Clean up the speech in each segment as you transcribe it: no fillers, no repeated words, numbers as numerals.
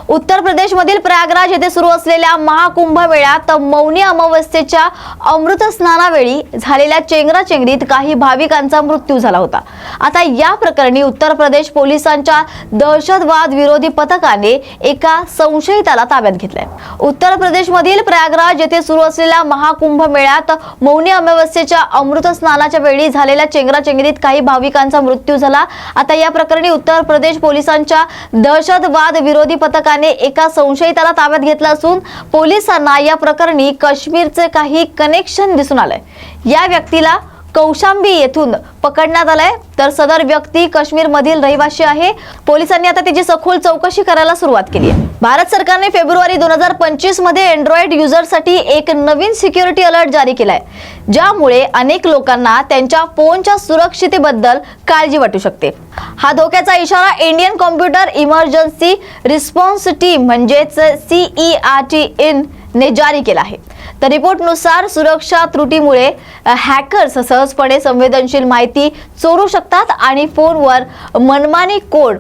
उत्तर प्रदेशमधील प्रयागराज येथे सुरू असलेल्या महाकुंभ मेळ्यात मौनी अमावस्येच्या अमृत स्नानावेळी झालेल्या चेंगराचेंगरीत काही भाविकांचा मृत्यू झाला होता। आता या प्रकरणी उत्तर प्रदेश पोलिसांच्या दहशतवाद विरोधी पथकाने एका संशयिताला ताब्यात घेतलाय। उत्तर प्रदेशमधील प्रयागराज येथे सुरू असलेल्या महाकुंभ मेळ्यात मौनी अमावस्येच्या अमृत स्नानाच्या वेळी झालेल्या चेंगराचेंगरीत काही भाविकांचा मृत्यू झाला। आता या प्रकरणी उत्तर प्रदेश पोलिसांच्या दहशतवाद विरोधी पथकाने एका संशयिताला ताब्यात घेतला असून पोलिसांना या प्रकरणी काश्मीरचे काही कनेक्शन दिसून आलंय। या व्यक्तीला कौशांबी येथून पकडण्यात आलाय, तर सदर व्यक्ती काश्मीर मधील रहिवासी आहे। पोलिसांनी आता त्याची सखोल चौकशी करायला सुरुवात केली आहे। भारत सरकारने फेब्रुवारी 2025 मध्ये अँड्रॉइड युजरसाठी एक नवीन सिक्युरिटी अलर्ट जारी केलाय, ज्यामुळे अनेक लोकांना त्यांच्या फोनच्या सुरक्षिततेबद्दल काळजी वाटू शकते। हा धोक्याचा इशारा Indian computer emergency response team म्हणजेच CERT ने जारी केला आहे। तर रिपोर्टनुसार सुरक्षा त्रुटीमुळे हॅकर्स सहजपणे संवेदनशील माहिती चोरू शकतात आणि फोनवर मनमानी कोड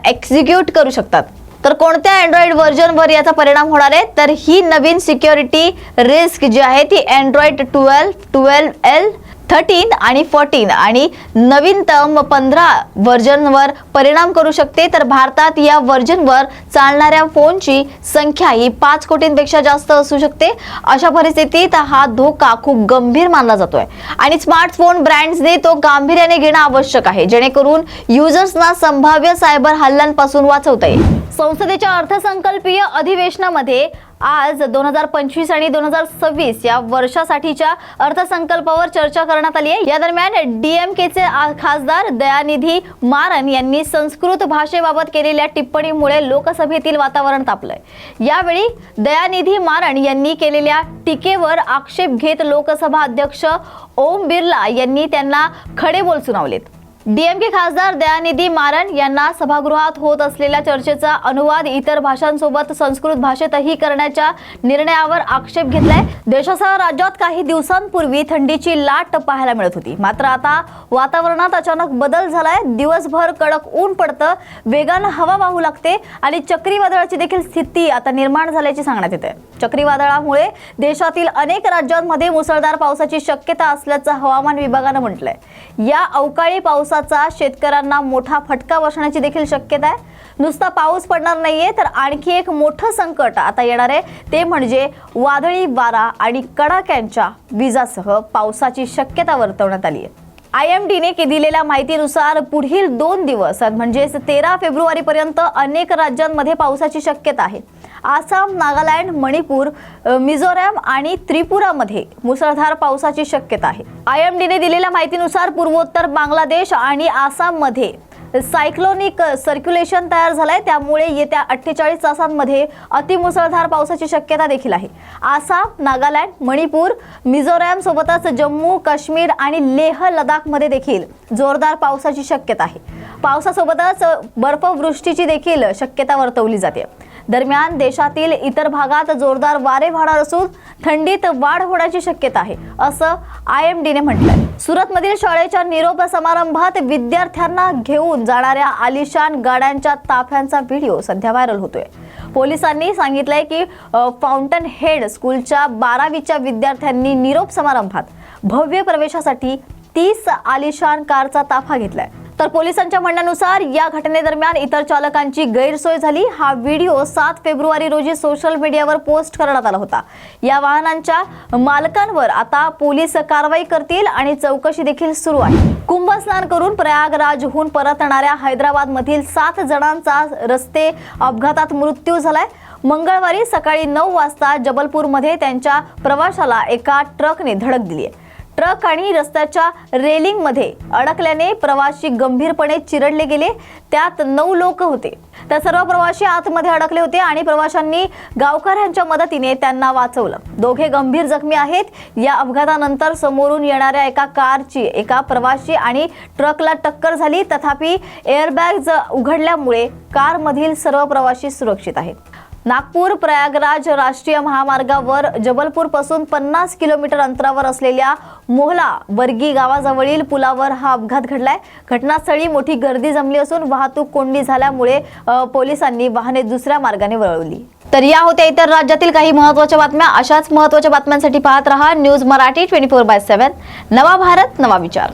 एक्झिक्यूट करू शकतात। तर कोणत्या अँड्रॉइड व्हर्जनवर याचा परिणाम होणार आहे, तर ही नवीन सिक्युरिटी रिस्क जी आहे ती अँड्रॉइड 12, 12L, 13 आणि 14 आणि नवीनतम 15 व्हर्जनवर परिणाम करू शकते। तर भारतात या व्हर्जनवर चालणाऱ्या फोनची संख्या ही 5 कोटींपेक्षा जास्त असू शकते। अशा परिस्थितीत हा धोका खूप गंभीर मानला जातोय आणि स्मार्टफोन ब्रँड्सने तो गांभीर्याने घेणं आवश्यक आहे, जेणेकरून युजर्सना संभाव्य सायबर हल्ल्यांपासून वाचवता येईल। संसदेच्या अर्थसंकल्पीय अधिवेशनामध्ये आज 2025 आणि 2026 या वर्षासाठीच्या अर्थसंकल्पावर चर्चा करण्यात आली आहे। या दरम्यान डीएमकेचे खासदार दयानिधी मारन यांनी संस्कृत भाषेबाबत केलेल्या टिप्पणीमुळे लोकसभेतील वातावरण तापलंय। यावेळी दयानिधी मारन यांनी केलेल्या टीकेवर आक्षेप घेत लोकसभा अध्यक्ष ओम बिर्ला यांनी त्यांना खडे बोल सुनावलेत। डीएमके खासदार दयानिधी मारन यांना सभागृहात होत असलेल्या चर्चेचा अनुवाद इतर भाषांसोबत संस्कृत भाषेतही करण्याच्या निर्णयावर आक्षेप घेतलाय। देशासह राज्यात काही दिवसांपूर्वी थंडीची लाट पाहायला मिळत होती, मात्र आता वातावरणात अचानक बदल झालाय। दिवसभर कडक ऊन पडतं, वेगानं हवा वाहू लागते आणि चक्रीवादळाची देखील स्थिती आता निर्माण झाल्याची सांगण्यात येते। चक्रीवादळामुळे देशातील अनेक राज्यांमध्ये मुसळधार पावसाची शक्यता असल्याचं हवामान विभागानं म्हटलंय। या अवकाळी पावसाचा शेतकऱ्यांना मोठा फटका बसण्याची देखील शक्यता आहे। नुसता पाऊस पडणार नाहीये, तर आणखी एक मोठं संकट आता येणार आहे, ते म्हणजे वादळी वारा आणि कडाक्यांच्या विजासह पावसाची शक्यता वर्तवण्यात आली आहे। IMD ने दिलेल्या माहितीनुसार पुढील 2 दिवस म्हणजेच 13 फेब्रुवारी पर्यंत अनेक राज्यांमध्ये पावसाची शक्यता आहे। आसाम, नागालँड, मणिपूर, मिझोरम आणि त्रिपुरामध्ये मुसळधार पावसाची शक्यता आहे। IMD ने दिलेल्या माहितीनुसार पूर्वोत्तर बांगलादेश आणि आसाममध्ये सायक्लोनिक सर्क्युलेशन तयार झालंय, त्यामुळे येत्या 48 तासांमध्ये अतिमुसळधार पावसाची शक्यता देखील आहे। आसाम, नागालँड, मणिपूर, मिझोरम सोबतच जम्मू काश्मीर आणि लेह लडाखमध्ये देखील जोरदार पावसाची शक्यता आहे। पावसासोबतच बर्फवृष्टीची देखील शक्यता वर्तवली जाते। दरम्यान देशातील इतर भागात जोरदार वारे वाहणार असून थंडीत वाढ होण्याची शक्यता आहे, असं IMD ने म्हटलंय। सुरतमधील शाळेच्या निरोप समारंभात विद्यार्थ्यांना घेऊन जाणाऱ्या आलिशान गाड्यांच्या ताफ्यांचा व्हिडिओ सध्या व्हायरल होतोय। पोलिसांनी सांगितलंय की फाउंटन हेड स्कूलच्या 12वीच्या विद्यार्थ्यांनी निरोप समारंभात भव्य प्रवेशासाठी 30 आलिशान कारचा ताफा घेतलाय। तर पोलिसांच्या म्हणण्यानुसार या घटनेदरम्यान इतर चालकांची गैरसोय झाली। हा व्हिडिओ 7 फेब्रुवारी रोजी सोशल मीडियावर पोस्ट करण्यात आला होता। या वाहनांच्या मालकांवर आता पोलीस कारवाई करतील आणि चौकशी देखील सुरू आहे। कुंभस्नान करून प्रयागराजहून परतणाऱ्या हैदराबादमधील 7 जणांचा रस्ते अपघातात मृत्यू झालाय। मंगळवारी सकाळी 9 वाजता जबलपूरमध्ये त्यांच्या प्रवाशाला एका ट्रकने धडक दिली आहे। ट्रक आणि रस्त्याच्या रेलिंगमध्ये अडकल्याने प्रवासी गंभीरपणे चिरडले गेले। त्यात 9 लोक होते। त्या सर्व प्रवासी आतमध्ये अडकले होते आणि प्रवाशांनी गावकऱ्यांच्या मदतीने त्यांना वाचवलं। दोघे गंभीर जखमी आहेत। या अपघातानंतर समोरून येणाऱ्या एका कारची एका प्रवासी आणि ट्रकला टक्कर झाली, तथापि एअरबॅग्स उघडल्यामुळे कारमधील सर्व प्रवासी सुरक्षित आहेत। नागपूर प्रयागराज राष्ट्रीय महामार्गावर जबलपूर पासून 50 किलोमीटर अंतरावर असलेल्या मोहला वर्गी गावाजवळील पुलावर हा अपघात घडलाय। घटनास्थळी मोठी गर्दी जमली असून वाहतूक कोंडी झाल्यामुळे पोलिसांनी वाहने दुसऱ्या मार्गाने वळवली। तर या होत्या इतर राज्यातील काही महत्त्वाच्या बातम्या। अशाच महत्त्वाच्या बातम्यांसाठी पाहत रहा न्यूज मराठी 24/7। नवा भारत नवा विचार।